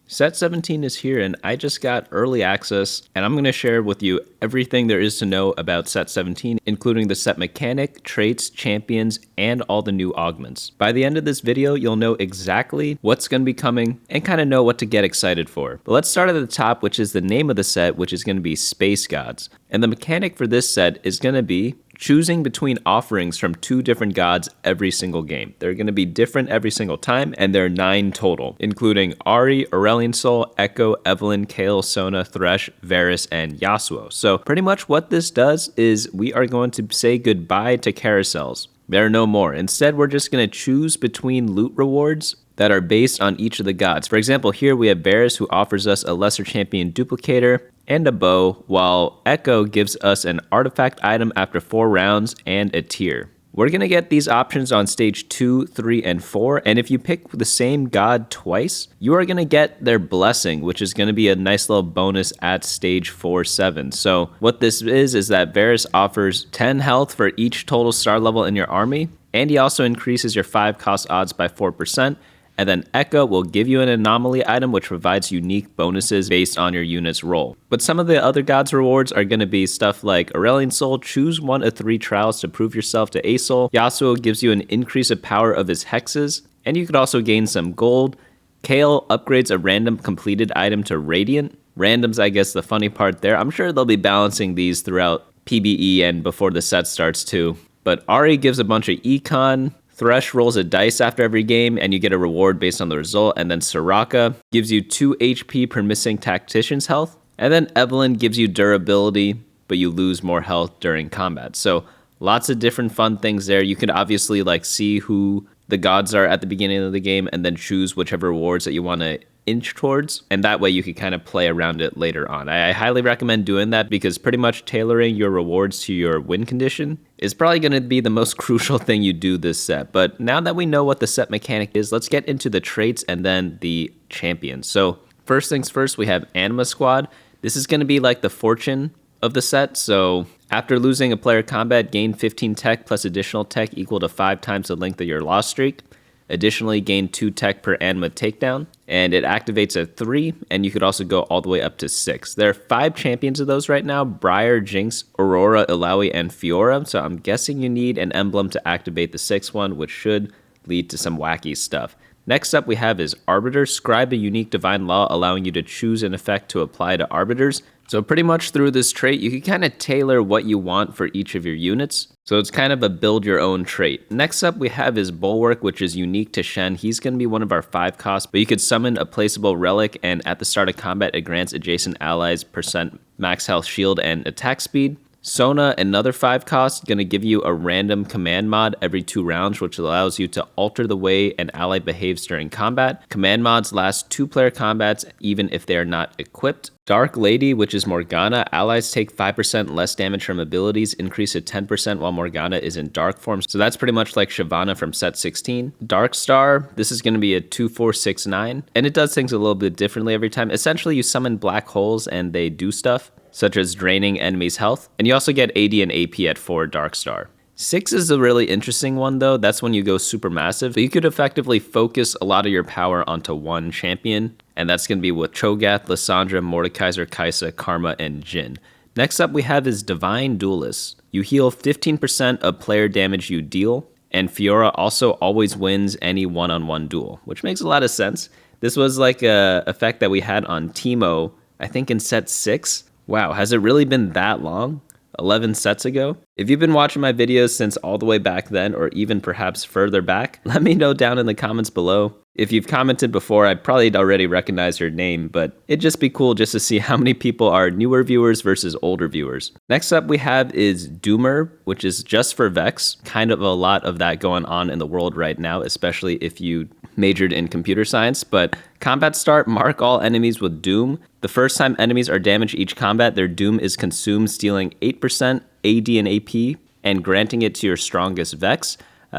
Set 17 is here and I just got early access, and I'm going to share with you everything there is to know about Set 17, including the set mechanic, traits, champions, and all the new augments. By the end of this video, you'll know exactly what's going to be coming and kind of know what to get excited for. But let's start at the top, which is the name of the set, which is going to be Space Gods. And the mechanic for this set is going to be choosing between offerings from 2 different gods every single game. They're going to be different every single time, and there are 9 total, including Ahri, Aurelion Sol, Echo, Evelynn, Kayle, Sona, Thresh, Varus, and Yasuo. So pretty much what this does is we are going to say goodbye to carousels. There are no more. Instead, we're just going to choose between loot rewards that are based on each of the gods. For example, here we have Varus, who offers us a lesser champion duplicator and a bow, while Echo gives us an artifact item after 4 rounds and a tier. We're going to get these options on stage 2, 3, and 4, and if you pick the same god twice, you are going to get their blessing, which is going to be a nice little bonus at stage 4, 7. So what this is that Varus offers 10 health for each total star level in your army, and he also increases your 5 cost odds by 4%. And then Echo will give you an anomaly item which provides unique bonuses based on your unit's role. But some of the other gods' rewards are going to be stuff like Aurelion Sol, choose 1 of 3 trials to prove yourself to a Sol. Yasuo gives you an increase of power of his hexes, and you could also gain some gold. Kayle upgrades a random completed item to Radiant. Random's, I guess, the funny part there. I'm sure they'll be balancing these throughout PBE and before the set starts too. But Ahri gives a bunch of econ. Thresh rolls a dice after every game, and you get a reward based on the result. And then Soraka gives you 2 HP per missing tactician's health. And then Evelynn gives you durability, but you lose more health during combat. So lots of different fun things there. You can obviously see who the gods are at the beginning of the game and then choose whichever rewards that you want to inch towards, and that way you can kind of play around it later on. I highly recommend doing that because pretty much tailoring your rewards to your win condition is probably going to be the most crucial thing you do this set. But now that we know what the set mechanic is, let's get into the traits and then the champions. So first things first, we have Anima Squad. This is going to be like the fortune of the set. So after losing a player combat, gain 15 tech plus additional tech equal to 5 times the length of your loss streak. Additionally, gain 2 tech per anima takedown, and it activates at 3, and you could also go all the way up to 6. There are 5 champions of those right now: Briar, Jinx, Aurora, Illaoi, and Fiora, so I'm guessing you need an emblem to activate the 6th one, which should lead to some wacky stuff. Next up we have is Arbiter. Scribe a unique divine law allowing you to choose an effect to apply to arbiters. So pretty much through this trait, you can kind of tailor what you want for each of your units. So it's kind of a build your own trait. Next up we have is Bulwark, which is unique to Shen. He's going to be one of our 5 costs, but you could summon a placeable relic, and at the start of combat it grants adjacent allies % max health, shield, and attack speed. Sona, another 5 cost, going to give you a random command mod every 2 rounds, which allows you to alter the way an ally behaves during combat. Command mods last 2-player combats, even if they are not equipped. Dark Lady, which is Morgana. Allies take 5% less damage from abilities, increase to 10% while Morgana is in dark form. So that's pretty much like Shyvana from set 16. Dark Star, this is going to be a 2-4-6-9, and it does things a little bit differently every time. Essentially, you summon black holes and they do stuff, such as draining enemies' health. And you also get AD and AP at 4 Dark Star. 6 is a really interesting one though. That's when you go super massive. So you could effectively focus a lot of your power onto one champion, and that's going to be with Cho'Gath, Lissandra, Mordekaiser, Kai'Sa, Karma, and Jhin. Next up we have is Divine Duelist. You heal 15% of player damage you deal, and Fiora also always wins any one-on-one duel, which makes a lot of sense. This was like a effect that we had on Teemo, I think in set 6. Wow, has it really been that long? 11 sets ago? If you've been watching my videos since all the way back then, or even perhaps further back, let me know down in the comments below. If you've commented before, I'd probably already recognize your name, but it'd just be cool just to see how many people are newer viewers versus older viewers. Next up we have is Doomer, which is just for Vex. Kind of a lot of that going on in the world right now, especially if you majored in computer science. But combat start, mark all enemies with Doom. The first time enemies are damaged each combat, their Doom is consumed, stealing 8% AD and AP and granting it to your strongest Vex.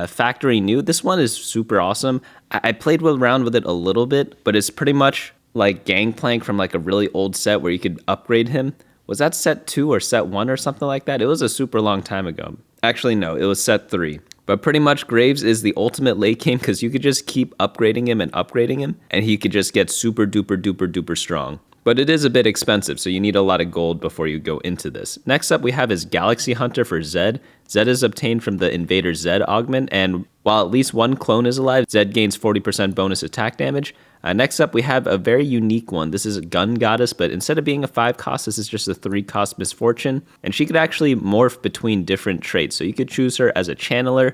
Factory New, this one is super awesome. I played around with it a little bit, but it's pretty much like Gangplank from like a really old set where you could upgrade him. Was that set 2 or set 1 or something like that? It was a super long time ago. Actually, no, it was set 3. But pretty much Graves is the ultimate late game because you could just keep upgrading him, and he could just get super duper duper duper strong. But it is a bit expensive, so you need a lot of gold before you go into this. Next up, we have his Galaxy Hunter for Zed. Zed is obtained from the Invader Zed augment, and while at least one clone is alive, Zed gains 40% bonus attack damage. Next up, we have a very unique one. This is a Gun Goddess, but instead of being a 5 cost, this is just a 3 cost Misfortune. And she could actually morph between different traits. So you could choose her as a Channeler,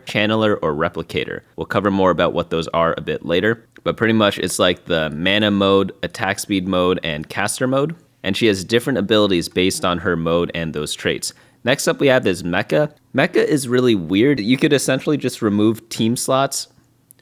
or Replicator. We'll cover more about what those are a bit later. But pretty much it's like the Mana mode, Attack Speed mode, and Caster mode. And she has different abilities based on her mode and those traits. Next up, we have this Mecha. Mecha is really weird. You could essentially just remove team slots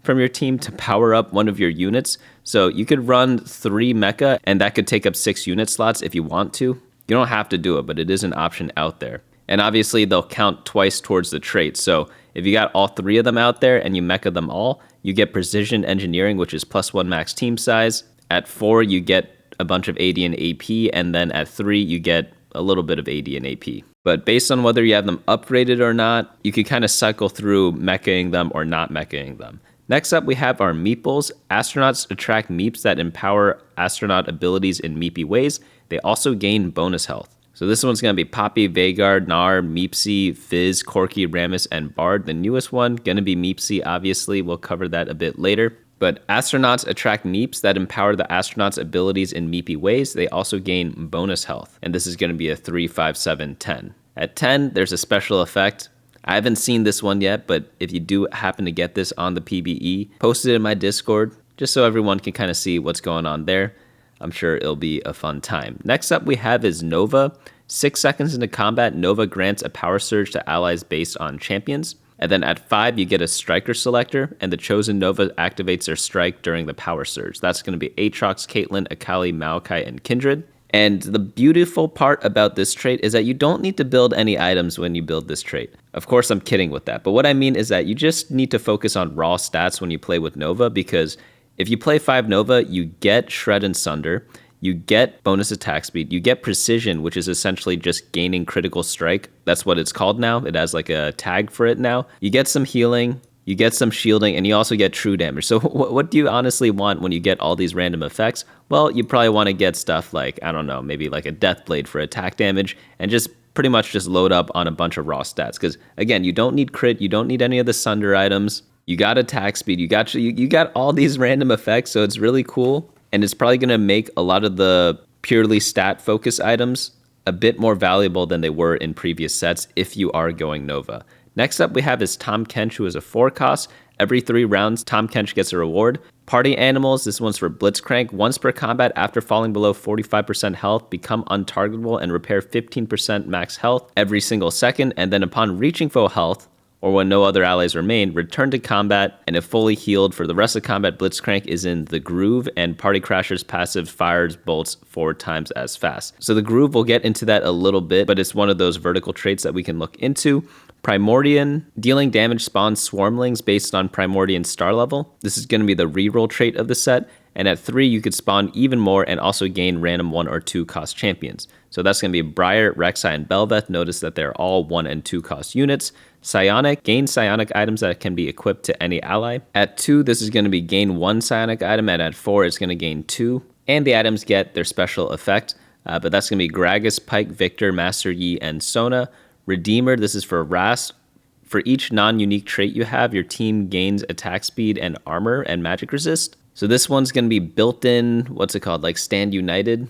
from your team to power up one of your units. So you could run 3 mecha, and that could take up 6 unit slots if you want to. You don't have to do it, but it is an option out there. And obviously, they'll count twice towards the trait. So if you got all 3 of them out there and you mecha them all, you get Precision Engineering, which is +1 max team size. At 4, you get a bunch of AD and AP, and then at 3, you get a little bit of AD and AP. But based on whether you have them upgraded or not, you can kind of cycle through mechaing them or not mechaing them. Next up, we have our Meeples. Astronauts attract Meeps that empower astronaut abilities in Meepy ways. They also gain bonus health. So this one's going to be Poppy, Vhagar, Gnar, Meepsy, Fizz, Corki, Rammus, and Bard. The newest one, going to be Meepsy, obviously. We'll cover that a bit later. But astronauts attract Meeps that empower the astronauts' abilities in Meepy ways. They also gain bonus health. And this is going to be a 3, 5, 7, 10. At 10, there's a special effect. I haven't seen this one yet, but if you do happen to get this on the PBE, post it in my Discord, just so everyone can kind of see what's going on there. I'm sure it'll be a fun time. Next up we have is Nova. 6 seconds into combat, Nova grants a power surge to allies based on champions. And then at 5, you get a Striker Selector, and the chosen Nova activates their strike during the power surge. That's going to be Aatrox, Caitlyn, Akali, Maokai, and Kindred. And the beautiful part about this trait is that you don't need to build any items when you build this trait. Of course, I'm kidding with that. But what I mean is that you just need to focus on raw stats when you play with Nova, because if you play 5 Nova, you get Shred and Sunder, you get bonus attack speed, you get Precision, which is essentially just gaining critical strike. That's what it's called now. It has like a tag for it now. You get some healing, you get some shielding, and you also get true damage. So what do you honestly want when you get all these random effects? Well, you probably want to get stuff like, I don't know, maybe like a Deathblade for attack damage, and just pretty much just load up on a bunch of raw stats. Because again, you don't need crit, you don't need any of the Sunder items, you got attack speed, you got all these random effects, so it's really cool. And it's probably going to make a lot of the purely stat focus items a bit more valuable than they were in previous sets if you are going Nova. Next up we have is Tahm Kench, who is a 4 cost. Every 3 rounds, Tahm Kench gets a reward. Party Animals, this one's for Blitzcrank. Once per combat, after falling below 45% health, become untargetable and repair 15% max health every single second. And then upon reaching full health, or when no other allies remain, return to combat, and if fully healed for the rest of combat, Blitzcrank is in the Groove, and Party Crasher's passive fires bolts 4 times as fast. So the Groove, we'll get into that a little bit, but it's one of those vertical traits that we can look into. Primordian, dealing damage spawns Swarmlings based on Primordian star level. This is going to be the reroll trait of the set, and at 3 you could spawn even more and also gain random 1 or 2 cost champions. So that's going to be Briar, Rek'Sai, and Bel'Veth. Notice that they're all 1 and 2 cost units. Psionic, gain Psionic items that can be equipped to any ally. At 2, this is going to be gain 1 Psionic item, and at 4, it's going to gain 2. And the items get their special effect, but that's going to be Gragas, Pike, Victor, Master Yi, and Sona. Redeemer, this is for Rast. For each non-unique trait you have, your team gains attack speed and armor and magic resist. So this one's going to be built-in, what's it called, like Stand United,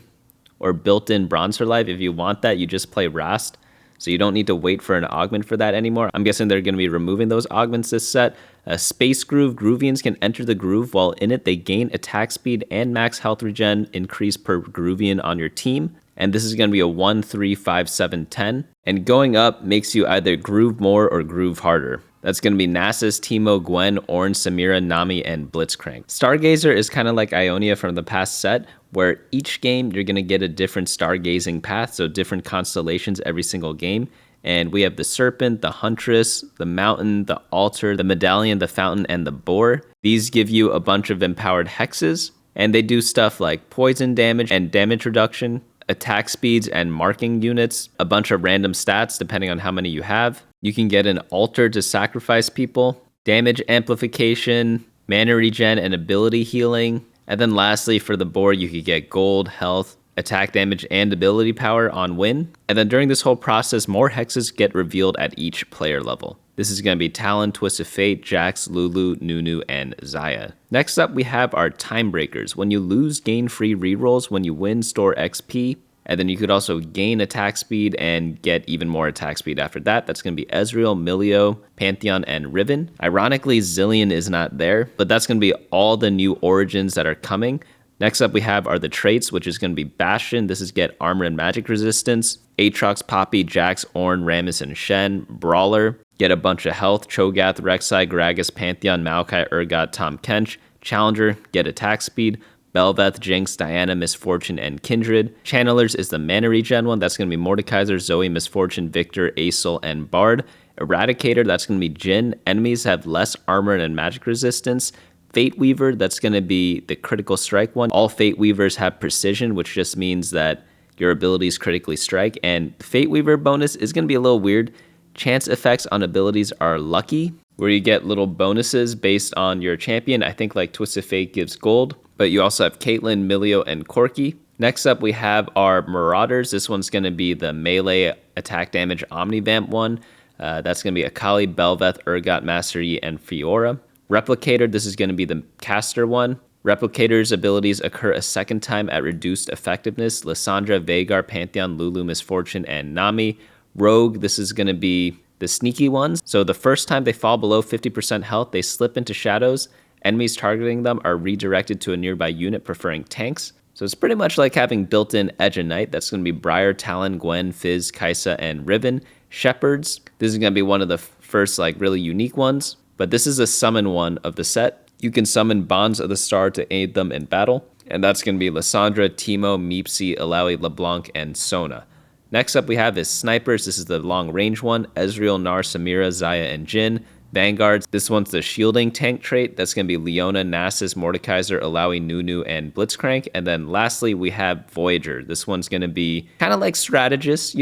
or built-in Bronze for Life. If you want that, you just play Rast. So you don't need to wait for an augment for that anymore. I'm guessing they're going to be removing those augments this set. Space Groove, Groovians can enter the Groove. While in it, they gain attack speed and max health regen increase per Groovian on your team. And this is going to be a 1, 3, 5, 7, 10. And going up makes you either groove more or groove harder. That's going to be Nasus, Teemo, Gwen, Ornn, Samira, Nami, and Blitzcrank. Stargazer is kind of like Ionia from the past set, where each game you're going to get a different stargazing path, so different constellations every single game. And we have the Serpent, the Huntress, the Mountain, the Altar, the Medallion, the Fountain, and the Boar. These give you a bunch of empowered hexes, and they do stuff like poison damage and damage reduction, attack speeds and marking units, a bunch of random stats depending on how many you have. You can get an altar to sacrifice people, damage amplification, mana regen, and ability healing. And then lastly, for the board, you could get gold, health, attack damage, and ability power on win. And then during this whole process, more hexes get revealed at each player level. This is going to be Talon, Twist of Fate, Jax, Lulu, Nunu, and Xayah. Next up, we have our Time Breakers. When you lose, gain free rerolls. When you win, store XP. And then you could also gain attack speed and get even more attack speed after that. That's going to be Ezreal, Milio, Pantheon, and Riven. Ironically, Zillion is not there, but that's going to be all the new origins that are coming. Next up we have are the traits, which is going to be Bastion. This is get armor and magic resistance. Aatrox, Poppy, Jax, Ornn, Rammus, and Shen. Brawler, get a bunch of health. Cho'Gath, Rek'Sai, Gragas, Pantheon, Maokai, Urgot, Tahm Kench. Challenger, get attack speed. Bel'Veth, Jinx, Diana, Misfortune, and Kindred. Channelers is the mana regen one. That's going to be Mordekaiser, Zoe, Misfortune, Victor, Aesol, and Bard. Eradicator, that's going to be Jhin. Enemies have less armor and magic resistance. Fate Weaver, that's going to be the critical strike one. All Fate Weavers have precision, which just means that your abilities critically strike. And Fate Weaver bonus is going to be a little weird. Chance effects on abilities are lucky, where you get little bonuses based on your champion. I think like Twist of Fate gives gold, but you also have Caitlyn, Milio, and Corki. Next up, we have our Marauders. This one's going to be the melee attack damage Omnivamp one. That's going to be Akali, Bel'Veth, Urgot, Master Yi, and Fiora. Replicator, this is going to be the caster one. Replicator's abilities occur a second time at reduced effectiveness. Lissandra, Veigar, Pantheon, Lulu, Misfortune, and Nami. Rogue, this is going to be the sneaky ones. So the first time they fall below 50% health, they slip into shadows. Enemies targeting them are redirected to a nearby unit preferring tanks. So it's pretty much like having built-in Edge of Night. That's going to be Briar, Talon, Gwen, Fizz, Kai'Sa, and Riven. Shepherds, this is going to be one of the first like really unique ones. But this is a summon one of the set. You can summon Bonds of the Star to aid them in battle. And that's going to be Lissandra, Teemo, Meepsy, Alawi, LeBlanc, and Sona. Next up we have is Snipers. This is the long range one. Ezreal, Nar, Samira, Xayah, and Jhin. Vanguards, this one's the shielding tank trait. That's going to be Leona, Nasus, Mordekaiser, Alawi, Nunu, and Blitzcrank. And then lastly, we have Voyager. This one's going to be kind of like Strategist,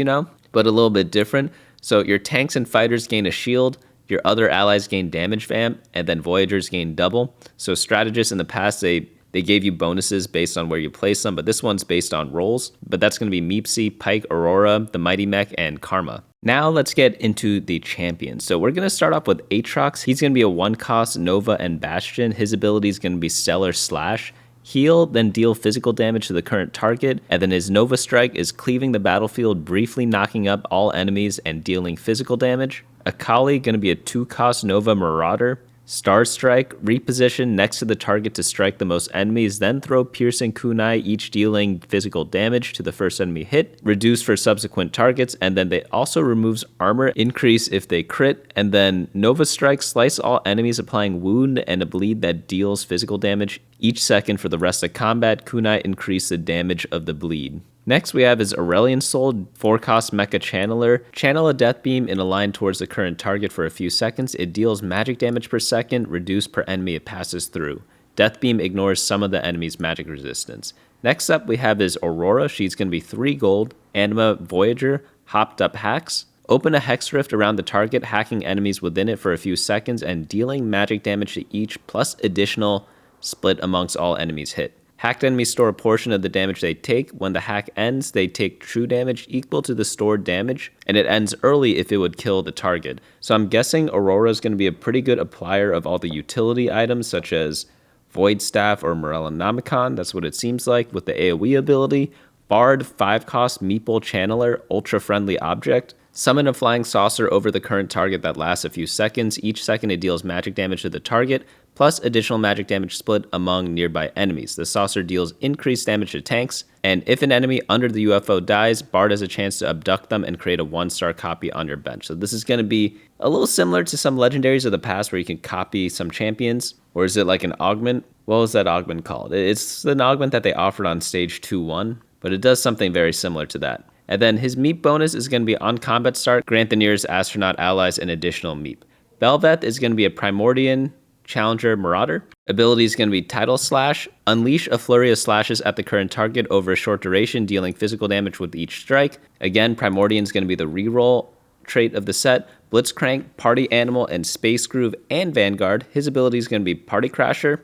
but a little bit different. So your tanks and fighters gain a shield. Your other allies gain damage vamp, and then Voyagers gain double. So Strategists in the past, they gave you bonuses based on where you place them, but this one's based on rolls. But that's going to be Meepsy, Pyke, Aurora, the Mighty Mech, and Karma. Now let's get into the champions. So we're going to start off with Aatrox. He's going to be a one-cost Nova and Bastion. His ability is going to be Stellar Slash. Heal, then deal physical damage to the current target, and then his Nova Strike is cleaving the battlefield, briefly knocking up all enemies and dealing physical damage. Akali, going to be a 2-cost Nova Marauder. Star Strike, reposition next to the target to strike the most enemies, then throw Piercing Kunai, each dealing physical damage to the first enemy hit, reduce for subsequent targets, and then they also removes armor increase if they crit, and then Nova Strike, slice all enemies applying wound and a bleed that deals physical damage each second for the rest of combat. Kunai increase the damage of the bleed. Next we have is Aurelion Soul, 4-cost Mecha Channeler. Channel a Death Beam in a line towards the current target for a few seconds. It deals magic damage per second, reduced per enemy it passes through. Death Beam ignores some of the enemy's magic resistance. Next up we have is Aurora. She's going to be 3 gold. Anima Voyager, Hopped Up Hacks. Open a Hex Rift around the target, hacking enemies within it for a few seconds and dealing magic damage to each, plus additional split amongst all enemies hit. Hacked enemies store a portion of the damage they take. When the hack ends, they take true damage equal to the stored damage, and it ends early if it would kill the target. So I'm guessing Aurora is going to be a pretty good applier of all the utility items, such as Void Staff or Morellonomicon. That's what it seems like with the AoE ability. Bard, 5-cost Meeple Channeler, ultra-friendly object. Summon a flying saucer over the current target that lasts a few seconds. Each second it deals magic damage to the target, plus additional magic damage split among nearby enemies. The saucer deals increased damage to tanks, and if an enemy under the UFO dies, Bard has a chance to abduct them and create a 1-star copy on your bench. So this is going to be a little similar to some legendaries of the past where you can copy some champions. Or is it like an augment? What was that augment called? It's an augment that they offered on stage 2-1, but it does something very similar to that. And then his Meep bonus is going to be on combat start, grant the nearest astronaut allies an additional Meep. Bel'Veth is going to be a Primordian Challenger Marauder. Ability is going to be Tidal Slash. Unleash a flurry of slashes at the current target over a short duration, dealing physical damage with each strike. Again, Primordian is going to be the reroll trait of the set, Blitzcrank, Party Animal, and Space Groove and Vanguard. His ability is going to be Party Crasher.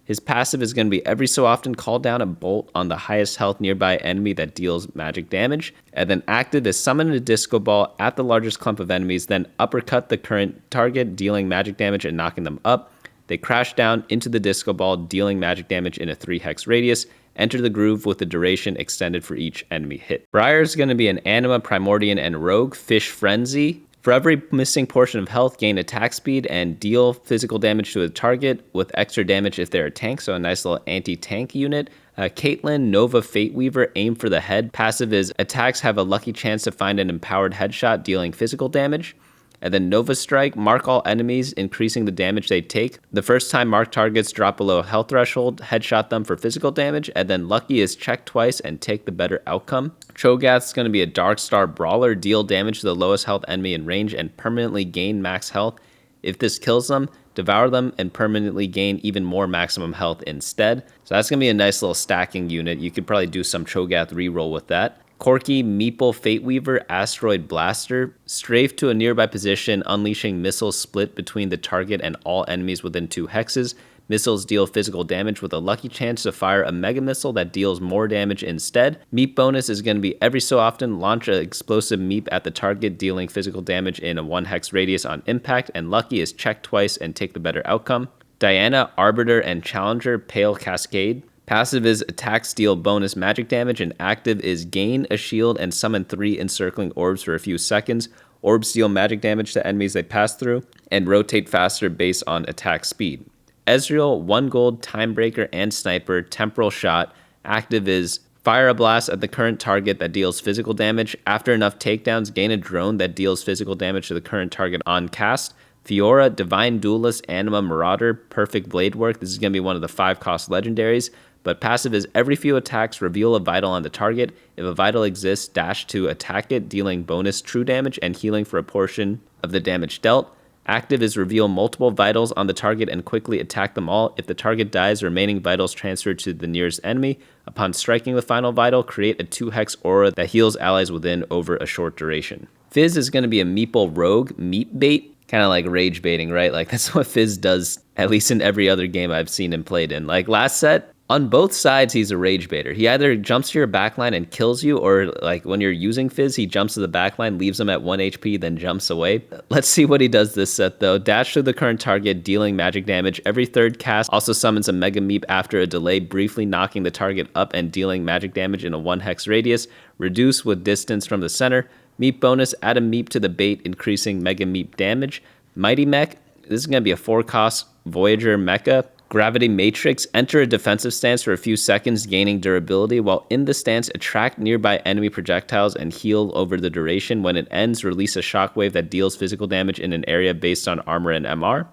His passive is going to be every so often call down a bolt on the highest health nearby enemy that deals magic damage. And then active is summon a disco ball at the largest clump of enemies, then uppercut the current target, dealing magic damage and knocking them up. They crash down into the disco ball, dealing magic damage in a 3-hex radius. Enter the groove with the duration extended for each enemy hit. Briar is going to be an Anima, Primordian, and Rogue. Fish Frenzy. For every missing portion of health, gain attack speed and deal physical damage to a target with extra damage if they're a tank, so a nice little anti-tank unit. Caitlyn, Nova Fate Weaver, aim for the head. Passive is attacks have a lucky chance to find an empowered headshot, dealing physical damage. And then Nova Strike, mark all enemies, increasing the damage they take. The first time marked targets drop below a health threshold, headshot them for physical damage. And then Lucky is check twice and take the better outcome. Cho'Gath is going to be a Dark Star Brawler, deal damage to the lowest health enemy in range and permanently gain max health. If this kills them, devour them and permanently gain even more maximum health instead. So that's going to be a nice little stacking unit. You could probably do some Cho'Gath reroll with that. Corki, Meeple, Fate Weaver, Asteroid Blaster. Strafe to a nearby position, unleashing missiles split between the target and all enemies within 2 hexes. Missiles deal physical damage with a lucky chance to fire a mega missile that deals more damage instead. Meep bonus is going to be every so often launch an explosive meep at the target, dealing physical damage in a 1-hex radius on impact. And Lucky is check twice and take the better outcome. Diana, Arbiter, and Challenger, Pale Cascade. Passive is attack, steal, bonus magic damage, and active is gain a shield and summon 3 encircling orbs for a few seconds. Orbs deal magic damage to enemies they pass through, and rotate faster based on attack speed. Ezreal, 1 gold, Timebreaker, and Sniper, Temporal Shot. Active is fire a blast at the current target that deals physical damage. After enough takedowns, gain a drone that deals physical damage to the current target on cast. Fiora, Divine Duelist, Anima, Marauder, Perfect Blade Work. This is going to be one of the 5-cost legendaries. But passive is every few attacks, reveal a vital on the target. If a vital exists, dash to attack it, dealing bonus true damage and healing for a portion of the damage dealt. Active is reveal multiple vitals on the target and quickly attack them all. If the target dies, remaining vitals transfer to the nearest enemy. Upon striking the final vital, create a 2-hex aura that heals allies within over a short duration. Fizz is going to be a Meeple Rogue, Meep Bait. Kind of like rage baiting, right? Like that's what Fizz does, at least in every other game I've seen him played in. Like last set, on both sides, he's a rage baiter. He either jumps to your backline and kills you, or like when you're using Fizz, he jumps to the backline, leaves him at 1 HP, then jumps away. Let's see what he does this set though. Dash to the current target, dealing magic damage. Every 3rd cast also summons a Mega Meep after a delay, briefly knocking the target up and dealing magic damage in a 1-hex radius. Reduce with distance from the center. Meep bonus, add a Meep to the bait, increasing Mega Meep damage. Mighty Mech, this is going to be a 4-cost Voyager Mecha. Gravity Matrix, enter a defensive stance for a few seconds, gaining durability. While in the stance, attract nearby enemy projectiles and heal over the duration. When it ends, release a shockwave that deals physical damage in an area based on armor and MR.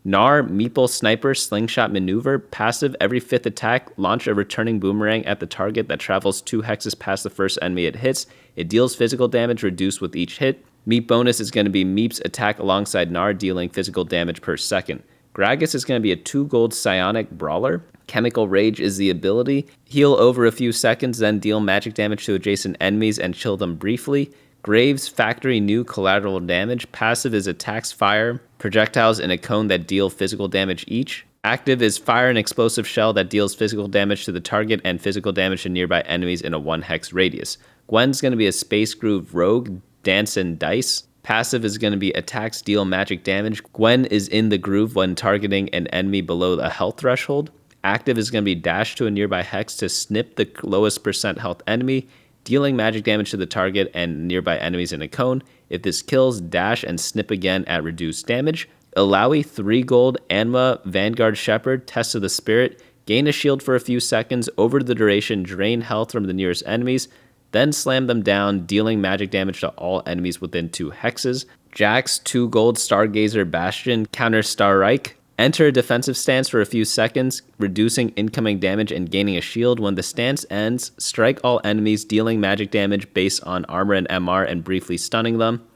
Gnar, Meeple, Sniper, Slingshot Maneuver. Passive, every 5th attack, launch a returning boomerang at the target that travels 2 hexes past the first enemy it hits. It deals physical damage reduced with each hit. Meep bonus is going to be Meep's attack alongside Gnar, dealing physical damage per second. Gragas is going to be a 2-gold Psionic Brawler. Chemical Rage is the ability. Heal over a few seconds, then deal magic damage to adjacent enemies and chill them briefly. Graves, Factory New Collateral Damage. Passive is attacks fire projectiles in a cone that deal physical damage each. Active is fire an explosive shell that deals physical damage to the target and physical damage to nearby enemies in a 1-hex radius. Gwen's going to be a Space Groove Rogue, Dance and Dice. Passive is going to be attacks deal magic damage. Gwen is in the groove when targeting an enemy below the health threshold. Active is going to be dash to a nearby hex to snip the lowest percent health enemy, dealing magic damage to the target and nearby enemies in a cone. If this kills, dash and snip again at reduced damage. Illaoi, 3 gold, Anima, Vanguard Shepherd, Test of the Spirit. Gain a shield for a few seconds, over the duration, drain health from the nearest enemies, then slam them down, dealing magic damage to all enemies within 2 hexes. Jax, 2 gold, Stargazer Bastion, counter Starreich. Enter a defensive stance for a few seconds, reducing incoming damage and gaining a shield. When the stance ends, strike all enemies, dealing magic damage based on armor and MR and briefly stunning them.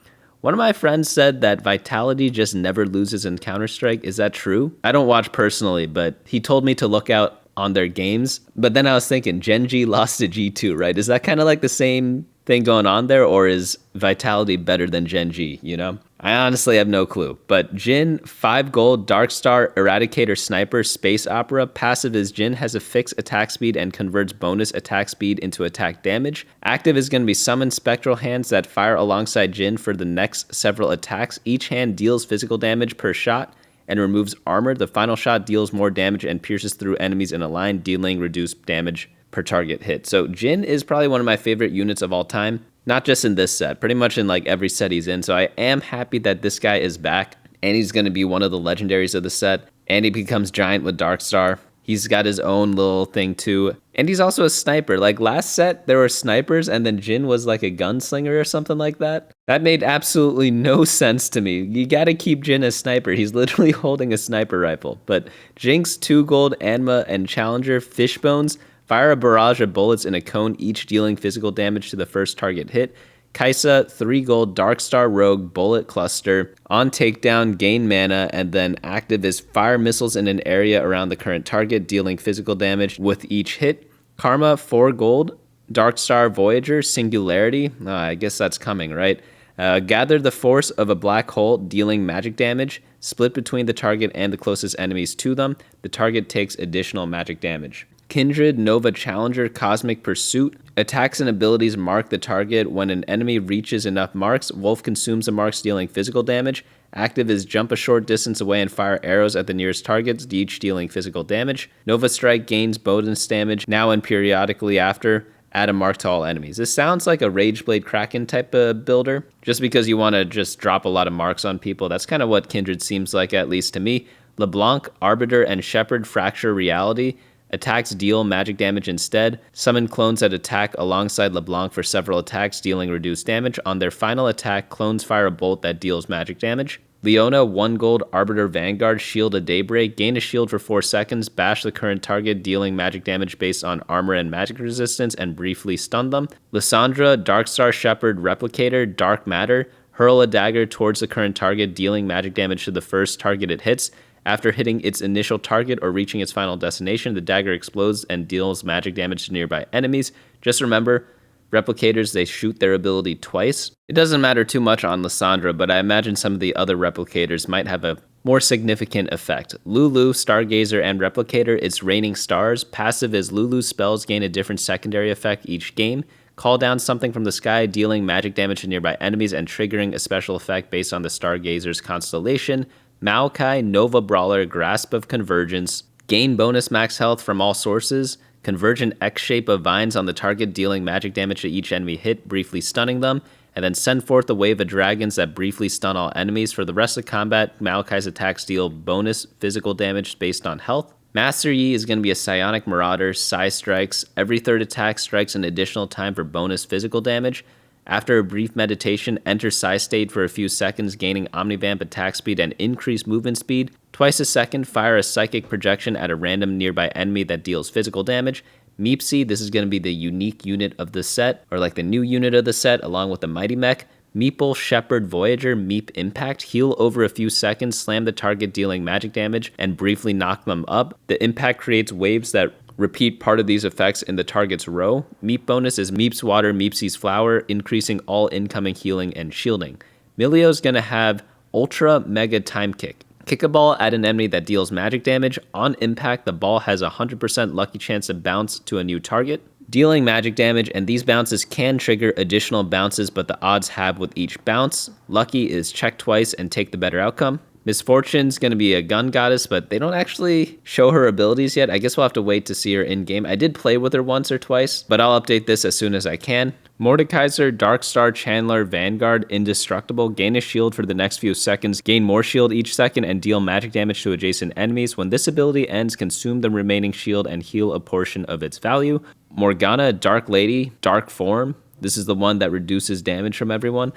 One of my friends said that Vitality just never loses in Counter-Strike. Is that true? I don't watch personally, but he told me to look out on their games. But then I was thinking, Genji lost to G2, right? Is that kind of like the same thing going on there, or is Vitality better than Genji, you know? I honestly have no clue. But Jin, 5 gold, Dark Star, Eradicator Sniper, Space Opera. Passive is Jin has a fixed attack speed and converts bonus attack speed into attack damage. Active is going to be Summon Spectral Hands that fire alongside Jin for the next several attacks. Each hand deals physical damage per shot and removes armor. The final shot deals more damage and pierces through enemies in a line, dealing reduced damage per target hit. So Jin is probably one of my favorite units of all time. Not just in this set, pretty much in like every set he's in. So I am happy that this guy is back and he's going to be one of the legendaries of the set. And he becomes giant with Dark Star. He's got his own little thing too. And he's also a sniper. Like last set, there were snipers and then Jin was like a gunslinger or something like that. That made absolutely no sense to me. You got to keep Jin as sniper. He's literally holding a sniper rifle. But Jinx, 2 gold, Anma, and Challenger, Fishbones. Fire a barrage of bullets in a cone, each dealing physical damage to the first target hit. Kaisa, 3 gold, Dark Star Rogue, Bullet Cluster. On takedown, gain mana, and then active is fire missiles in an area around the current target, dealing physical damage with each hit. Karma, 4 gold, Dark Star Voyager, Singularity. I guess that's coming, right? Gather the force of a black hole, dealing magic damage. Split between the target and the closest enemies to them. The target takes additional magic damage. Kindred, Nova Challenger, Cosmic Pursuit. Attacks and abilities mark the target. When an enemy reaches enough marks, Wolf consumes the marks, dealing physical damage. Active is jump a short distance away and fire arrows at the nearest targets, each dealing physical damage. Nova Strike gains bonus damage now and periodically after. Add a mark to all enemies. This sounds like a Rageblade Kraken type of builder, just because you want to just drop a lot of marks on people. That's kind of what Kindred seems like, at least to me. LeBlanc, Arbiter, and Shepherd fracture reality. Attacks deal magic damage instead. Summon clones that attack alongside LeBlanc for several attacks, dealing reduced damage. On their final attack, clones fire a bolt that deals magic damage. Leona, 1 gold, Arbiter Vanguard, Shield of Daybreak. Gain a shield for 4 seconds. Bash the current target, dealing magic damage based on armor and magic resistance, and briefly stun them. Lysandra, Darkstar Shepherd Replicator, Dark Matter. Hurl a dagger towards the current target, dealing magic damage to the first target it hits. After hitting its initial target or reaching its final destination, the dagger explodes and deals magic damage to nearby enemies. Just remember, replicators, they shoot their ability twice. It doesn't matter too much on Lysandra, but I imagine some of the other replicators might have a more significant effect. Lulu, Stargazer, and Replicator, it's raining stars. Passive is Lulu's spells gain a different secondary effect each game. Call down something from the sky, dealing magic damage to nearby enemies and triggering a special effect based on the Stargazer's constellation. Maokai, Nova Brawler, Grasp of Convergence. Gain bonus max health from all sources. Converge an X shape of vines on the target, dealing magic damage to each enemy hit, briefly stunning them. And then send forth a wave of dragons that briefly stun all enemies. For the rest of combat, Maokai's attacks deal bonus physical damage based on health. Master Yi is going to be a Psionic Marauder, Psi Strikes. Every third attack strikes an additional time for bonus physical damage. After a brief meditation, enter Psi State for a few seconds, gaining Omnivamp attack speed and increased movement speed. Twice a second, fire a Psychic Projection at a random nearby enemy that deals physical damage. Meepsy, this is going to be the unique unit of the set, or like the new unit of the set, along with the Mighty Mech. Meeple, Shepherd, Voyager, Meep Impact, heal over a few seconds, slam the target dealing magic damage, and briefly knock them up. The impact creates waves that repeat part of these effects in the target's row. Meep bonus is Meep's Water, Meepsy's Flower, increasing all incoming healing and shielding. Milio's going to have Ultra Mega Time Kick. Kick a ball at an enemy that deals magic damage. On impact, the ball has a 100% lucky chance to bounce to a new target, dealing magic damage, and these bounces can trigger additional bounces, but the odds halve with each bounce. Lucky is check twice and take the better outcome. Misfortune's going to be a gun goddess, but they don't actually show her abilities yet. I guess we'll have to wait to see her in-game. I did play with her once or twice, but I'll update this as soon as I can. Mordekaiser, Darkstar, Chandler, Vanguard, Indestructible. Gain a shield for the next few seconds. Gain more shield each second and deal magic damage to adjacent enemies. When this ability ends, consume the remaining shield and heal a portion of its value. Morgana, Dark Lady, Dark Form. This is the one that reduces damage from everyone.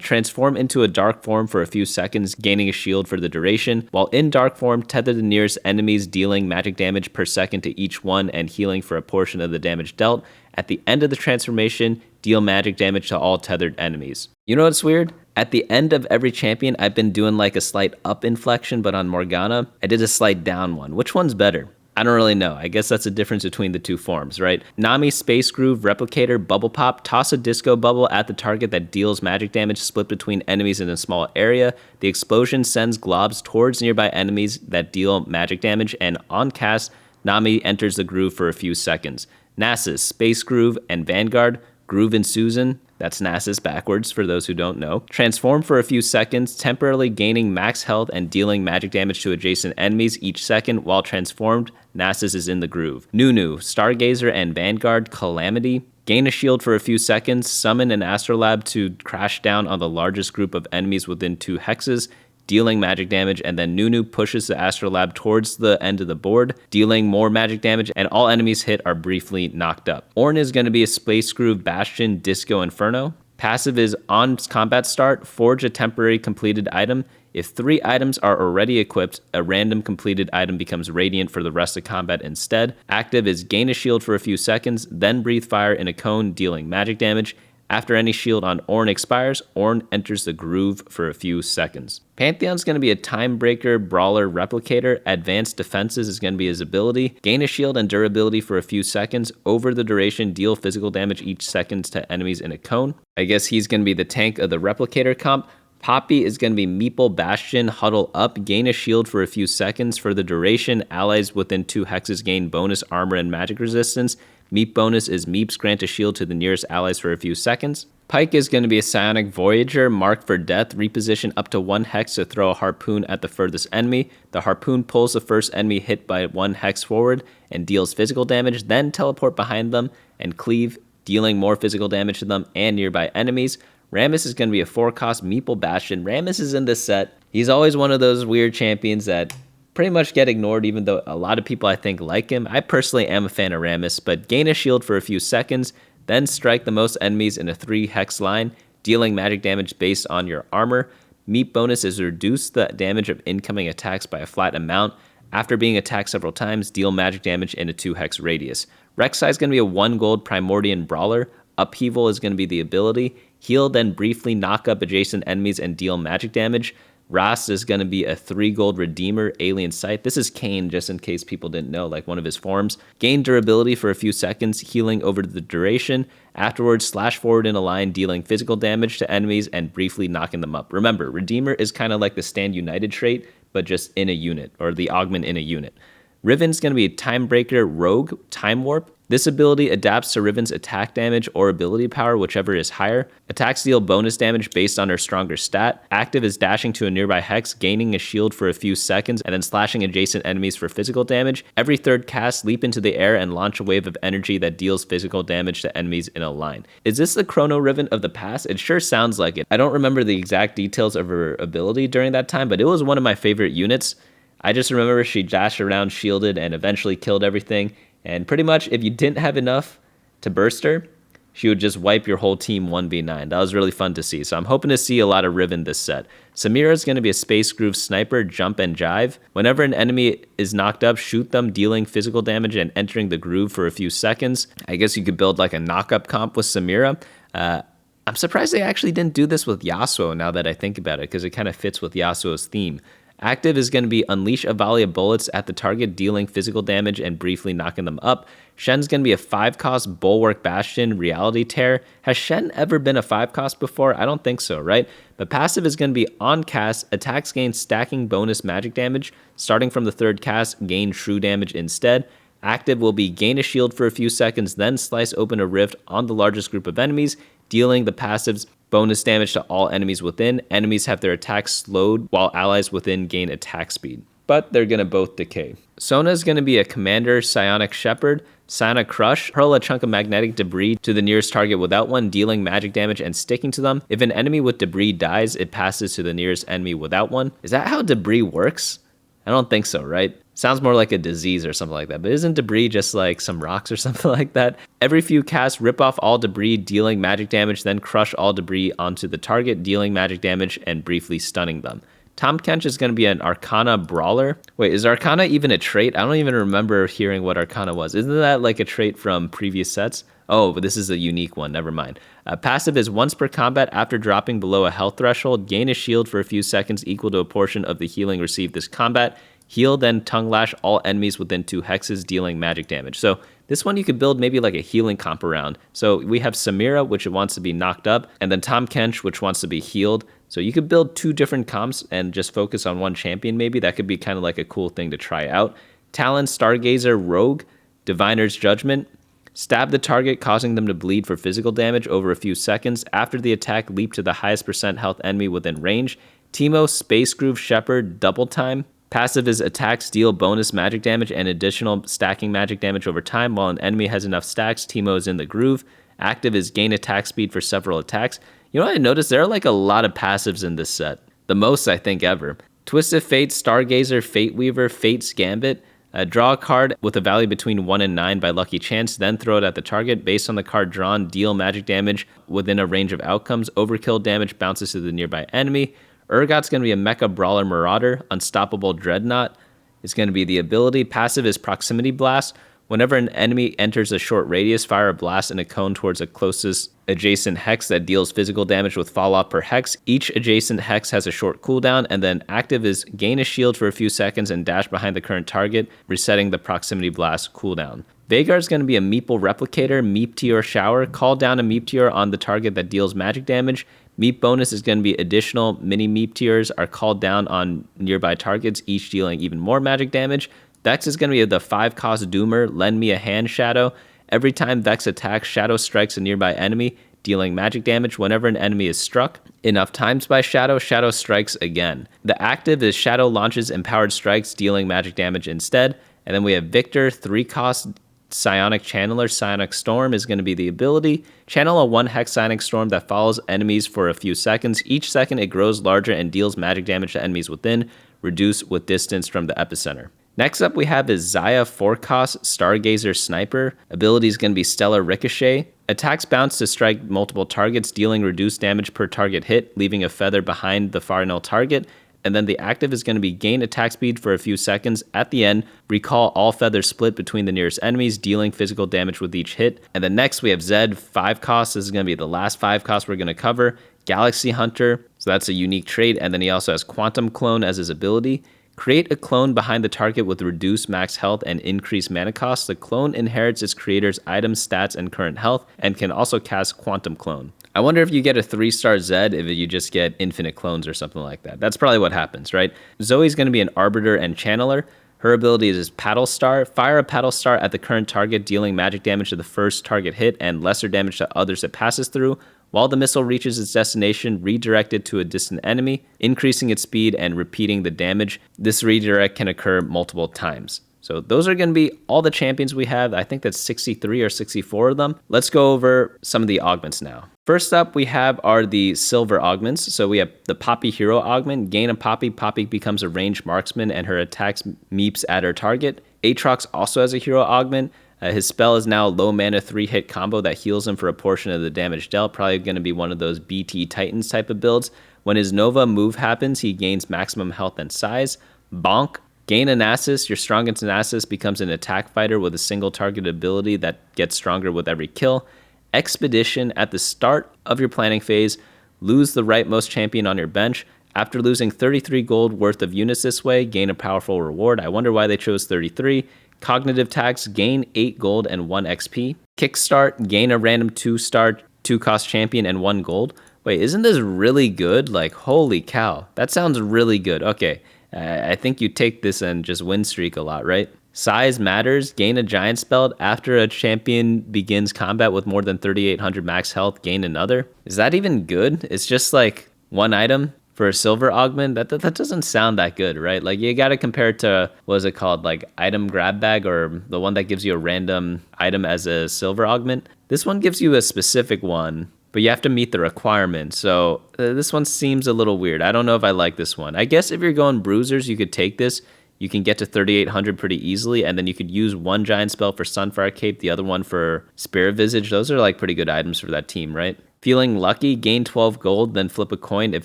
Transform into a dark form for a few seconds, gaining a shield for the duration. While in dark form, tether the nearest enemies, dealing magic damage per second to each one and healing for a portion of the damage dealt. At the end of the transformation, deal magic damage to all tethered enemies. You know what's weird? At the end of every champion, I've been doing like a slight up inflection, but on Morgana, I did a slight down one. Which one's better? I don't really know. I guess that's the difference between the two forms, right? Nami, Space Groove, Replicator, Bubble Pop. Toss a disco bubble at the target that deals magic damage split between enemies in a small area. The explosion sends globs towards nearby enemies that deal magic damage, and on cast, Nami enters the groove for a few seconds. Nasus, Space Groove, and Vanguard. Groove and Susan, that's Nasus backwards for those who don't know. Transform for a few seconds, temporarily gaining max health and dealing magic damage to adjacent enemies each second. While transformed, Nasus is in the groove. Nunu, Stargazer, and Vanguard. Calamity. Gain a shield for a few seconds, summon an Astrolabe to crash down on the largest group of enemies within 2 hexes, dealing magic damage, and then Nunu pushes the Astrolabe towards the end of the board, dealing more magic damage, and all enemies hit are briefly knocked up. Ornn is going to be a Space Groove, Bastion, Disco, Inferno. Passive is on combat start, forge a temporary completed item. If 3 items are already equipped, a random completed item becomes radiant for the rest of combat instead. Active is gain a shield for a few seconds, then breathe fire in a cone, dealing magic damage. After any shield on Ornn expires, Ornn enters the groove for a few seconds. Pantheon's going to be a Time Breaker, Brawler, Replicator. Advanced Defenses is going to be his ability. Gain a shield and durability for a few seconds. Over the duration, deal physical damage each second to enemies in a cone. I guess he's going to be the tank of the Replicator comp. Poppy is going to be Meeple, Bastion, Huddle Up. Gain a shield for a few seconds. For the duration, allies within 2 hexes gain bonus armor and magic resistance. Meep bonus is Meeps grant a shield to the nearest allies for a few seconds. Pike is going to be a Psionic Voyager, marked for death. Reposition up to 1 hex to throw a harpoon at the furthest enemy. The harpoon pulls the first enemy hit by 1 hex forward and deals physical damage, then teleport behind them and cleave, dealing more physical damage to them and nearby enemies. Rammus is going to be a 4-cost Meeple Bastion. Rammus is in this set. He's always one of those weird champions that pretty much get ignored, even though a lot of people I think like him. I personally am a fan of Rammus, but gain a shield for a few seconds, then strike the most enemies in a 3-hex line, dealing magic damage based on your armor. Meep bonus is reduce the damage of incoming attacks by a flat amount. After being attacked several times, deal magic damage in a 2-hex radius. Rek'Sai is going to be a 1 gold Primordian Brawler. Upheaval is going to be the ability. Heal, then briefly knock up adjacent enemies and deal magic damage. Rast is going to be a 3 gold Redeemer, Alien Sight. This is Kayn, just in case people didn't know, like one of his forms. Gain durability for a few seconds, healing over the duration. Afterwards, slash forward in a line, dealing physical damage to enemies and briefly knocking them up. Remember, Redeemer is kind of like the Stand United trait, but just in a unit, or the augment in a unit. Riven's going to be a Time Breaker, Rogue, Time Warp. This ability adapts to Riven's attack damage or ability power, whichever is higher. Attacks deal bonus damage based on her stronger stat. Active is dashing to a nearby hex, gaining a shield for a few seconds, and then slashing adjacent enemies for physical damage. Every 3rd cast, leap into the air and launch a wave of energy that deals physical damage to enemies in a line. Is this the Chrono Riven of the past? It sure sounds like it. I don't remember the exact details of her ability during that time, but it was one of my favorite units. I just remember she dashed around, shielded, and eventually killed everything. And pretty much, if you didn't have enough to burst her, she would just wipe your whole team 1v9. That was really fun to see. So I'm hoping to see a lot of Riven this set. Samira is going to be a Space Groove Sniper, Jump and Jive. Whenever an enemy is knocked up, shoot them, dealing physical damage and entering the groove for a few seconds. I guess you could build like a knock-up comp with Samira. I'm surprised they actually didn't do this with Yasuo now that I think about it, because it kind of fits with Yasuo's theme. Active is going to be unleash a volley of bullets at the target, dealing physical damage and briefly knocking them up. Shen's going to be a 5-cost Bulwark Bastion, Reality Tear. Has Shen ever been a 5-cost before? I don't think so, right? But passive is going to be on cast, attacks gain stacking bonus magic damage. Starting from the 3rd cast, gain true damage instead. Active will be gain a shield for a few seconds, then slice open a rift on the largest group of enemies, dealing the passive's bonus damage to all enemies within. Enemies have their attacks slowed, while allies within gain attack speed. But they're going to both decay. Sona is going to be a Commander, Psionic Shepherd, Psionic Crush. Hurl a chunk of magnetic debris to the nearest target without one, dealing magic damage and sticking to them. If an enemy with debris dies, it passes to the nearest enemy without one. Is that how debris works? I don't think so, right? Sounds more like a disease or something like that, but isn't debris just like some rocks or something like that? Every few casts, rip off all debris, dealing magic damage, then crush all debris onto the target, dealing magic damage and briefly stunning them. Tahm Kench is going to be an Arcana Brawler. Wait, is Arcana even a trait? I don't even remember hearing what Arcana was. Isn't that like a trait from previous sets? Oh, but this is a unique one. Never mind. Passive is once per combat after dropping below a health threshold, gain a shield for a few seconds equal to a portion of the healing received this combat. heal, then tongue lash all enemies within 2 hexes, dealing magic damage. So this one you could build maybe like a healing comp around. So we have Samira, which wants to be knocked up, and then Tahm Kench, which wants to be healed. So you could build 2 different comps and just focus on one champion maybe. That could be kind of like a cool thing to try out. Talon, Stargazer, Rogue, Diviner's Judgment. Stab the target, causing them to bleed for physical damage over a few seconds. After the attack, leap to the highest % health enemy within range. Teemo, Space Groove, Shepherd, Double Time. Passive is attacks deal bonus magic damage and additional stacking magic damage over time. While an enemy has enough stacks, Teemo is in the groove. Active is gain attack speed for several attacks. You know what I noticed? There are like a lot of passives in this set. The most, I think, ever. Twisted Fate, Stargazer, Fate Weaver, Fate's Gambit. Draw a card with a value between 1 and 9 by lucky chance, then throw it at the target. Based on the card drawn, deal magic damage within a range of outcomes. Overkill damage bounces to the nearby enemy. Urgot's going to be a Mecha Brawler Marauder. Unstoppable Dreadnought is going to be the ability. Passive is Proximity Blast. Whenever an enemy enters a short radius, fire a blast in a cone towards the closest adjacent hex that deals physical damage with falloff per hex. Each adjacent hex has a short cooldown, and then active is gain a shield for a few seconds and dash behind the current target, resetting the Proximity Blast cooldown. Veigar's going to be a Meeple Replicator, Meteor Shower. Call down a Meteor on the target that deals magic damage. Meep bonus is going to be additional mini Meteors are called down on nearby targets, each dealing even more magic damage. Vex is going to be the 5-cost Doomer, Lend Me a Hand Shadow. Every time Vex attacks, Shadow strikes a nearby enemy, dealing magic damage. Whenever an enemy is struck enough times by Shadow, Shadow strikes again. The active is Shadow launches Empowered Strikes, dealing magic damage instead. And then we have Victor, 3-cost Psionic Channeler. Psionic Storm is going to be the ability. Channel a 1-hex Psionic Storm that follows enemies for a few seconds. Each second it grows larger and deals magic damage to enemies within, reduced with distance from the epicenter. Next up we have is Xayah, 4-cost Stargazer Sniper. Ability is going to be Stellar Ricochet. Attacks bounce to strike multiple targets, dealing reduced damage per target hit, leaving a feather behind the final target. And then the active is going to be gain attack speed for a few seconds. At the end, recall all feathers split between the nearest enemies, dealing physical damage with each hit. And then next we have Zed, 5-cost. This is going to be the last 5-cost we're going to cover. Galaxy Hunter, so that's a unique trait. And then he also has Quantum Clone as his ability. Create a clone behind the target with reduced max health and increased mana cost. The clone inherits its creator's items, stats, and current health, and can also cast Quantum Clone. I wonder if you get a 3-star Zed if you just get infinite clones or something like that. That's probably what happens, right? Zoe's going to be an Arbiter and Channeler. Her ability is Paddle Star. Fire a Paddle Star at the current target, dealing magic damage to the first target hit and lesser damage to others it passes through. While the missile reaches its destination, redirect it to a distant enemy, increasing its speed and repeating the damage. This redirect can occur multiple times. So those are going to be all the champions we have. I think that's 63 or 64 of them. Let's go over some of the augments now. First up we have are the silver augments. So we have the Poppy Hero augment. Gain a Poppy. Poppy becomes a ranged marksman and her attacks meeps at her target. Aatrox also has a hero augment. His spell is now low mana 3-hit combo that heals him for a portion of the damage dealt. Probably going to be one of those BT Titans type of builds. When his Nova move happens, he gains maximum health and size. Bonk. Gain a Nasus. Your strongest Nasus becomes an attack fighter with a single target ability that gets stronger with every kill. Expedition. At the start of your planning phase, lose the rightmost champion on your bench. After losing 33 gold worth of units this way, gain a powerful reward. I wonder why they chose 33. Cognitive tax, gain 8 gold and 1 XP. Kickstart, gain a random 2-star 2-cost champion and 1 gold. Wait, isn't this really good? Like, holy cow. That sounds really good. Okay, I think you take this and just win streak a lot, right? Size matters, gain a giant spell. After a champion begins combat with more than 3,800 max health, gain another. Is that even good? It's just like one item for a silver augment. That doesn't sound that good, right? Like you got to compare it to, what is it called? Like item grab bag, or the one that gives you a random item as a silver augment. This one gives you a specific one, but you have to meet the requirements. So this one seems a little weird. I don't know if I like this one. I guess if you're going bruisers, you could take this. You can get to 3,800 pretty easily, and then you could use one giant spell for Sunfire Cape, the other one for Spirit Visage. Those are like pretty good items for that team, right? Feeling lucky, gain 12 gold, then flip a coin. If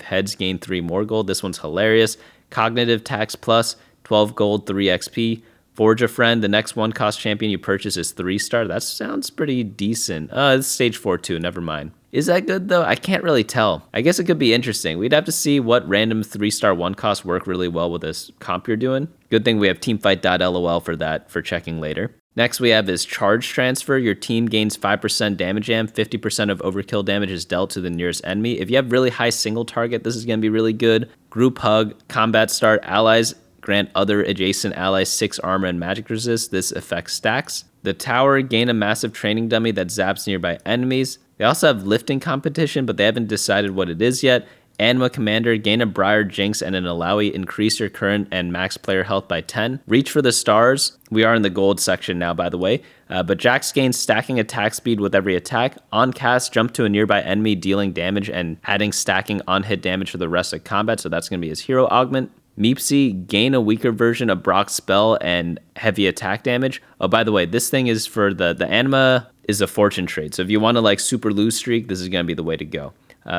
heads, gain 3 more gold. This one's hilarious. Cognitive tax plus, 12 gold, 3 XP. Forge a friend, the next 1-cost champion you purchase is 3-star. That sounds pretty decent. It's stage 4 too, never mind. Is that good though? I can't really tell. I guess it could be interesting. We'd have to see what random 3-star 1-cost work really well with this comp you're doing. Good thing we have teamfight.lol for that for checking later. Next we have is Charge Transfer. Your team gains 5% damage amp, 50% of overkill damage is dealt to the nearest enemy. If you have really high single target, this is going to be really good. Group Hug, Combat Start, allies grant other adjacent allies 6 armor and magic resist. This effect stacks. The Tower, gain a massive training dummy that zaps nearby enemies. They also have lifting competition, but they haven't decided what it is yet. Anima Commander, gain a Briar Jinx and an Alawi, increase your current and max player health by 10. Reach for the stars. We are in the gold section now, by the way. But Jax gains stacking attack speed with every attack. On cast, jump to a nearby enemy, dealing damage and adding stacking on hit damage for the rest of combat. So that's going to be his hero augment. Meepsy, gain a weaker version of Brock's spell and heavy attack damage. Oh, by the way, this thing is for the Anima is a fortune trait. So if you want to like super lose streak, this is going to be the way to go.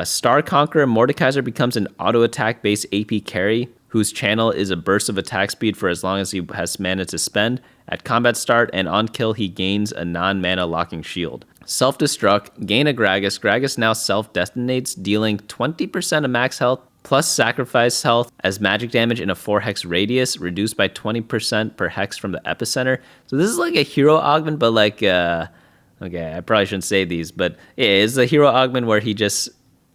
Star Conqueror, Mordekaiser becomes an auto attack based AP carry whose channel is a burst of attack speed for as long as he has mana to spend. At combat start and on kill, he gains a non-mana locking shield. Self-destruct, gain a Gragas. Gragas now self-detonates, dealing 20% of max health plus sacrifice health as magic damage in a 4-hex radius, reduced by 20% per hex from the epicenter. So this is like a hero augment, but like, okay, I probably shouldn't say these, but yeah, it's a hero augment where he just,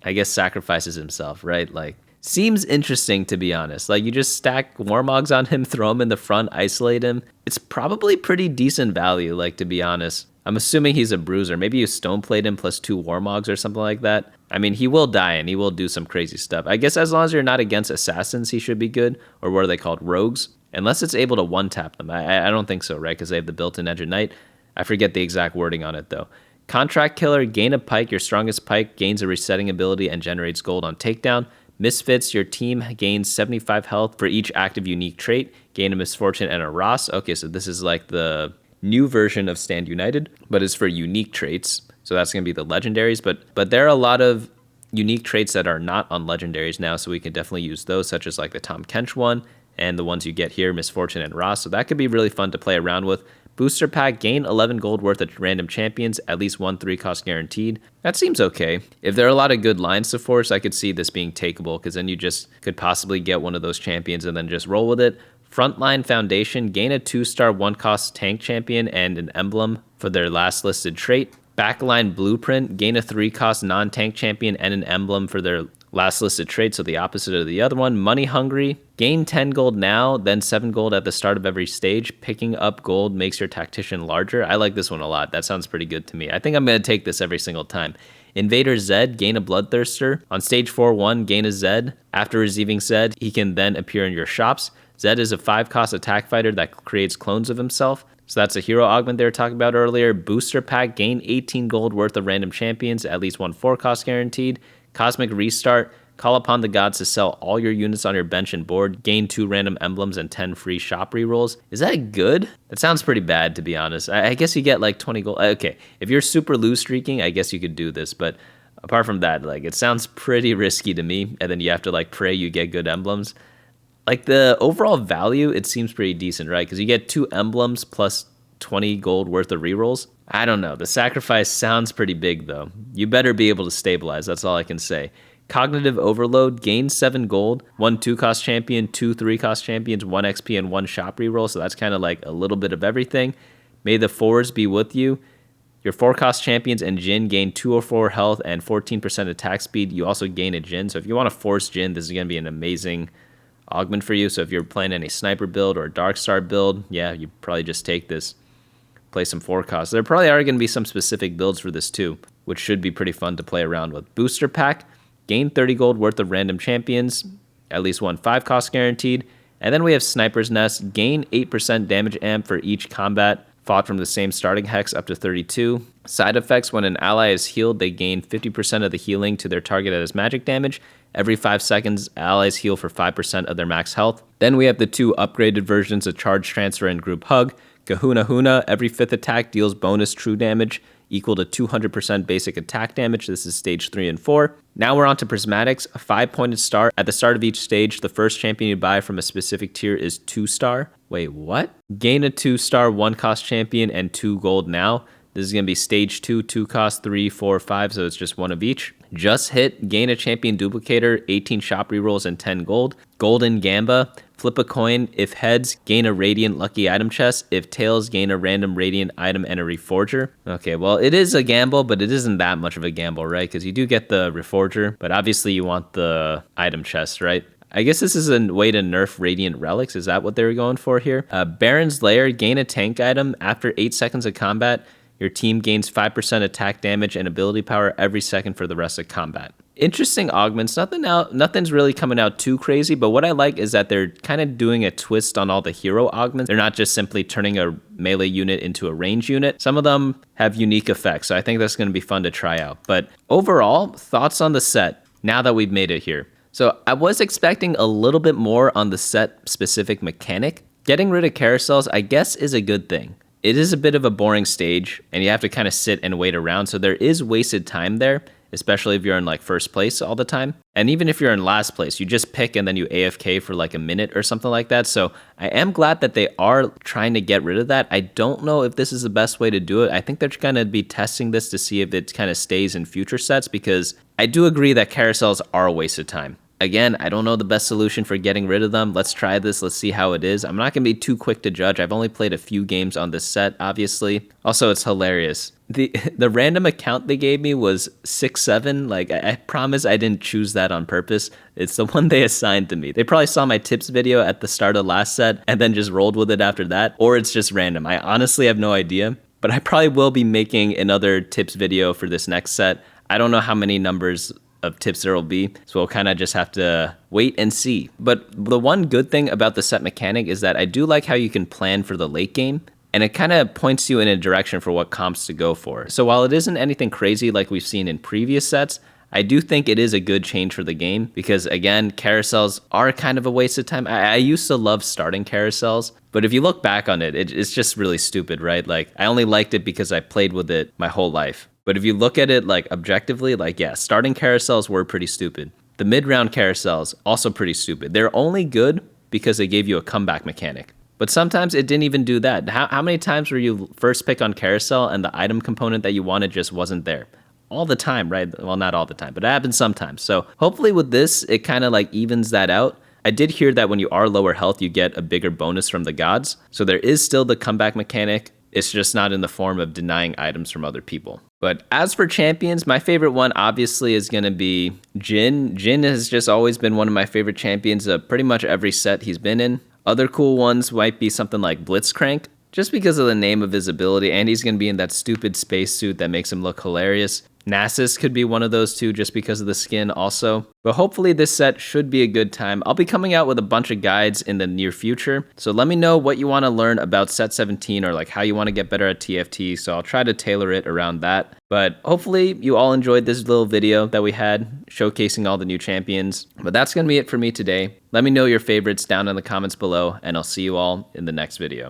I guess, sacrifices himself, right? Like, seems interesting, to be honest. Like, you just stack Warmogs on him, throw him in the front, isolate him. It's probably pretty decent value, like, to be honest. I'm assuming he's a bruiser. Maybe you stoneplate him plus 2 Warmogs or something like that. I mean, he will die and he will do some crazy stuff. I guess as long as you're not against assassins, he should be good. Or what are they called? Rogues? Unless it's able to one-tap them. I don't think so, right? Because they have the built-in Edge of Night. I forget the exact wording on it, though. Contract Killer, gain a pike. Your strongest pike gains a resetting ability and generates gold on takedown. Misfits, your team gains 75 health for each active unique trait. Gain a Misfortune and a Ross. Okay, so this is like the new version of Stand United, but it's for unique traits. So that's going to be the legendaries. But there are a lot of unique traits that are not on legendaries now, so we can definitely use those, such as like the Tom Kench one and the ones you get here, Misfortune and Ross. So that could be really fun to play around with. Booster pack, gain 11 gold worth of random champions, at least 1 3-cost guaranteed. That seems okay. If there are a lot of good lines to force, I could see this being takeable, because then you just could possibly get one of those champions and then just roll with it. Frontline Foundation, gain a 2-star 1-cost tank champion and an emblem for their last listed trait. Backline Blueprint, gain a 3-cost non-tank champion and an emblem for their last listed trait, so the opposite of the other one. Money Hungry, gain 10 gold now, then 7 gold at the start of every stage. Picking up gold makes your tactician larger. I like this one a lot. That sounds pretty good to me. I think I'm going to take this every single time. Invader Zed, gain a Bloodthirster. On stage 4-1, gain a Zed. After receiving Zed, he can then appear in your shops. Zed is a 5-cost attack fighter that creates clones of himself. So that's a hero augment they were talking about earlier. Booster pack, gain 18 gold worth of random champions, at least 1 4-cost guaranteed. Cosmic Restart, call upon the gods to sell all your units on your bench and board, gain 2 random emblems and 10 free shop rerolls. Is that good? That sounds pretty bad, to be honest. I guess you get like 20 gold. Okay, if you're super lose streaking, I guess you could do this, but apart from that, like, it sounds pretty risky to me, and then you have to like pray you get good emblems. Like, the overall value, it seems pretty decent, right? Because you get 2 emblems plus 20 gold worth of rerolls. I don't know. The sacrifice sounds pretty big, though. You better be able to stabilize. That's all I can say. Cognitive Overload, gain 7 gold, 1 2-cost champion, 2 3-cost champions, 1 XP, and 1 shop reroll. So that's kind of like a little bit of everything. May the fours be with you. Your 4-cost champions and Jhin gain 204 health and 14% attack speed. You also gain a Jhin. So if you want to force Jhin, this is going to be an amazing augment for you. So if you're playing any sniper build or dark star build, yeah, you probably just take this. Play some 4-costs. There probably are going to be some specific builds for this too, which should be pretty fun to play around with. Booster pack, gain 30 gold worth of random champions, at least 1 5-cost guaranteed. And then we have Sniper's Nest, gain 8% damage amp for each combat fought from the same starting hex up to 32. Side effects, when an ally is healed, they gain 50% of the healing to their target as magic damage. Every 5 seconds, allies heal for 5% of their max health. Then we have the 2 upgraded versions of Charge Transfer and Group Hug. Kahuna Huna, every 5th attack deals bonus true damage equal to 200% basic attack damage. This is stage 3 and 4. Now we're on to Prismatics, a 5-pointed star. At the start of each stage, the first champion you buy from a specific tier is 2-star. Wait, what? Gain a 2-star 1-cost champion and 2 gold now. This is going to be stage 2, 2 cost, 3, 4, 5, so it's just one of each. Just hit, gain a champion duplicator, 18 shop rerolls, and 10 gold. Golden Gamba, flip a coin. If heads, gain a radiant lucky item chest. If tails, gain a random radiant item and a reforger. Okay, well, it is a gamble, but it isn't that much of a gamble, right? Because you do get the reforger, but obviously you want the item chest, right? I guess this is a way to nerf Radiant Relics. Is that what they were going for here? Baron's Lair, gain a tank item. After 8 seconds of combat, your team gains 5% attack damage and ability power every second for the rest of combat. Interesting augments. Nothing's really coming out too crazy, but what I like is that they're kind of doing a twist on all the hero augments. They're not just simply turning a melee unit into a range unit. Some of them have unique effects, so I think that's going to be fun to try out. But overall, thoughts on the set now that we've made it here. So I was expecting a little bit more on the set specific mechanic. Getting rid of carousels, I guess, is a good thing. It is a bit of a boring stage, and you have to kind of sit and wait around, so there is wasted time there, especially if you're in like first place all the time. And even if you're in last place, you just pick and then you AFK for like a minute or something like that. So I am glad that they are trying to get rid of that. I don't know if this is the best way to do it. I think they're going to be testing this to see if it kind of stays in future sets, because I do agree that carousels are a waste of time. Again, I don't know the best solution for getting rid of them. Let's try this. Let's see how it is. I'm not going to be too quick to judge. I've only played a few games on this set, obviously. Also, it's hilarious. The random account they gave me was 6-7. Like, I promise I didn't choose that on purpose. It's the one they assigned to me. They probably saw my tips video at the start of last set and then just rolled with it after that. Or it's just random. I honestly have no idea. But I probably will be making another tips video for this next set. I don't know how many numbers of tips there will be, so we'll kind of just have to wait and see. But the one good thing about the set mechanic is that I do like how you can plan for the late game, and it kind of points you in a direction for what comps to go for. So while it isn't anything crazy like we've seen in previous sets, I do think it is a good change for the game, because again, carousels are kind of a waste of time. I used to love starting carousels, but if you look back on it, it's just really stupid, right? Like, I only liked it because I played with it my whole life. But if you look at it like objectively, like, yeah, starting carousels were pretty stupid. The mid-round carousels, also pretty stupid. They're only good because they gave you a comeback mechanic. But sometimes it didn't even do that. How many times were you first pick on carousel and the item component that you wanted just wasn't there? All the time, right? Well, not all the time, but it happens sometimes. So hopefully with this, it kind of like evens that out. I did hear that when you are lower health, you get a bigger bonus from the gods. So there is still the comeback mechanic. It's just not in the form of denying items from other people. But as for champions, my favorite one obviously is going to be Jhin. Jhin has just always been one of my favorite champions of pretty much every set he's been in. Other cool ones might be something like Blitzcrank, just because of the name of his ability, and he's going to be in that stupid spacesuit that makes him look hilarious. Nasus could be one of those two just because of the skin also. But hopefully this set should be a good time. I'll be coming out with a bunch of guides in the near future. So let me know what you want to learn about set 17 or like how you want to get better at TFT. So I'll try to tailor it around that. But hopefully you all enjoyed this little video that we had showcasing all the new champions. But that's going to be it for me today. Let me know your favorites down in the comments below, and I'll see you all in the next video.